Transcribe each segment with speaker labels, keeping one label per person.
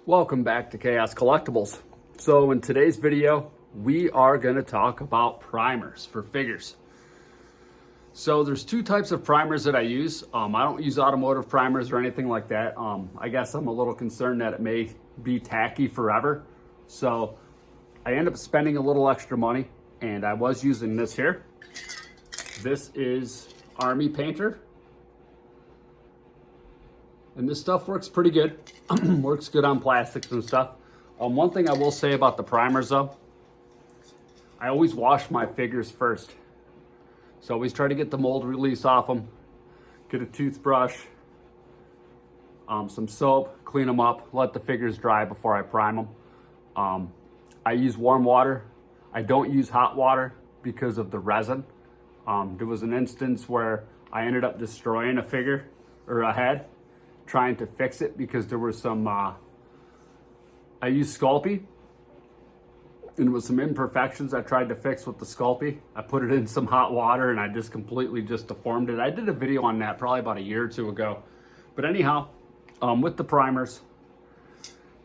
Speaker 1: Welcome back to Chaos Collectibles. So in today's video, we are going to talk about primers for figures. So there's two types of primers that I use. I don't use automotive primers or anything like that. I guess I'm a little concerned that it may be tacky forever. So I end up spending a little extra money, and I was using this here. This is Army Painter. And this stuff works pretty good. Works good on plastics and stuff. One thing I will say about the primers though, I always wash my figures first. So I always try to get the mold release off them, get a toothbrush, some soap, clean them up, let the figures dry before I prime them. I use warm water. I don't use hot water because of the resin. There was an instance where I ended up destroying a figure or a head trying to fix it because there was some, I used Sculpey and there was some imperfections I tried to fix with the Sculpey. I put it in some hot water and I just completely deformed it. I did a video on that probably about a year or two ago. But anyhow, with the primers,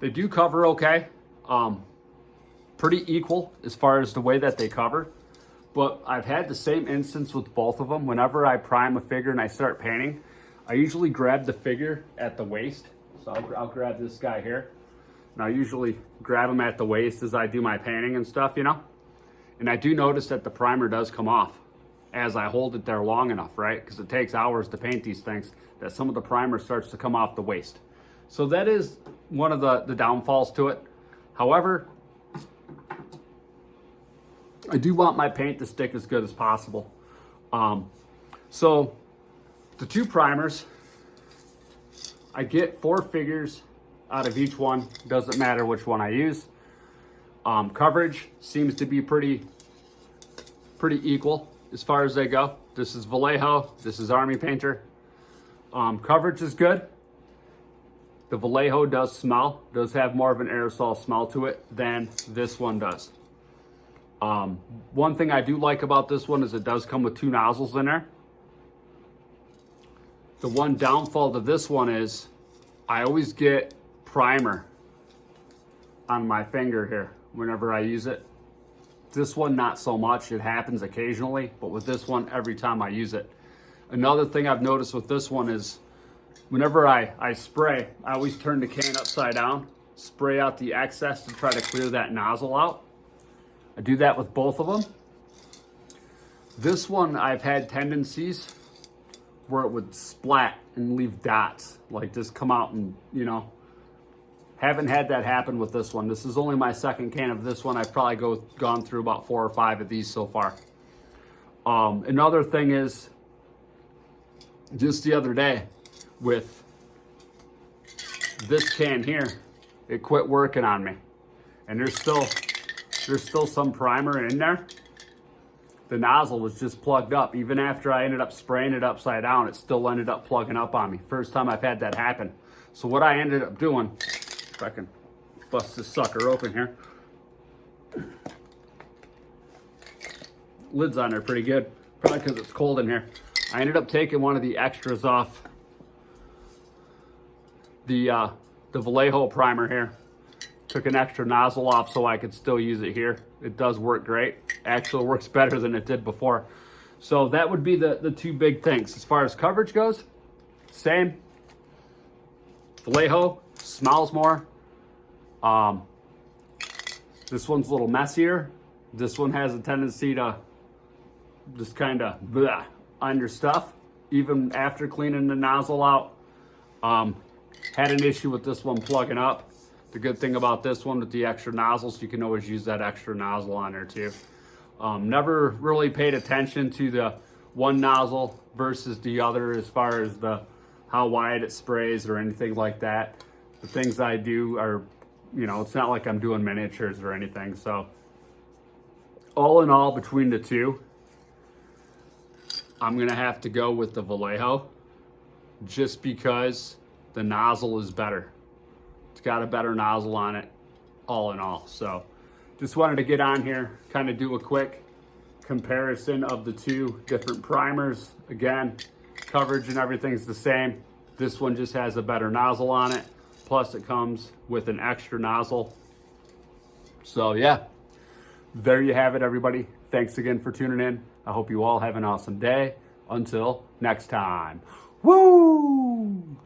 Speaker 1: they do cover okay. Pretty equal as far as the way that they cover. But I've had the same instance with both of them. Whenever I prime a figure and I start painting, I usually grab the figure at the waist. So I'll grab this guy here. And I usually grab him at the waist as I do my painting and stuff, you know? And I do notice that the primer does come off as I hold it there long enough, right? Because it takes hours to paint these things, that some of the primer starts to come off the waist. So that is one of the downfalls to it. However, I do want my paint to stick as good as possible. So the two primers, I get 4 figures out of each one. Doesn't matter which one I use. Coverage seems to be pretty equal as far as they go. This is Vallejo. This is Army Painter. Coverage is good. The Vallejo does have more of an aerosol smell to it than this one does. One thing I do like about this one is it does come with 2 nozzles in there. The one downfall to this one is I always get primer on my finger here whenever I use it. This one, not so much. It happens occasionally, but with this one, every time I use it. Another thing I've noticed with this one is whenever I spray, I always turn the can upside down, spray out the excess to try to clear that nozzle out. I do that with both of them. This one, I've had tendencies where it would splat and leave dots, like just come out and, you know, haven't had that happen with this one. This is only my second can of this one. I've probably gone through about 4 or 5 of these so far. Another thing is, just the other day with this can here, it quit working on me. And there's still some primer in there. The nozzle was just plugged up. Even after I ended up spraying it upside down, it still ended up plugging up on me. First time I've had that happen. So what I ended up doing, if I can bust this sucker open here. Lid's on there pretty good, probably because it's cold in here. I ended up taking one of the extras off the Vallejo primer here. Took an extra nozzle off so I could still use it here. It does work great. Actually works better than it did before. So that would be the 2 big things. As far as coverage goes, same. Vallejo smells more. This one's a little messier. This one has a tendency to just kind of on your stuff, even after cleaning the nozzle out. Had an issue with this one plugging up. The good thing about this one with the extra nozzles, you can always use that extra nozzle on there too. Never really paid attention to the one nozzle versus the other as far as how wide it sprays or anything like that. The things I do are, you know, it's not like I'm doing miniatures or anything. So all in all, between the two, I'm gonna have to go with the Vallejo just because the nozzle is better. It's got a better nozzle on it, all in all. So just wanted to get on here, kind of do a quick comparison of the 2 different primers. Again, coverage and everything's the same. This one just has a better nozzle on it. Plus it comes with an extra nozzle. So yeah, there you have it, everybody. Thanks again for tuning in. I hope you all have an awesome day. Until next time. Woo!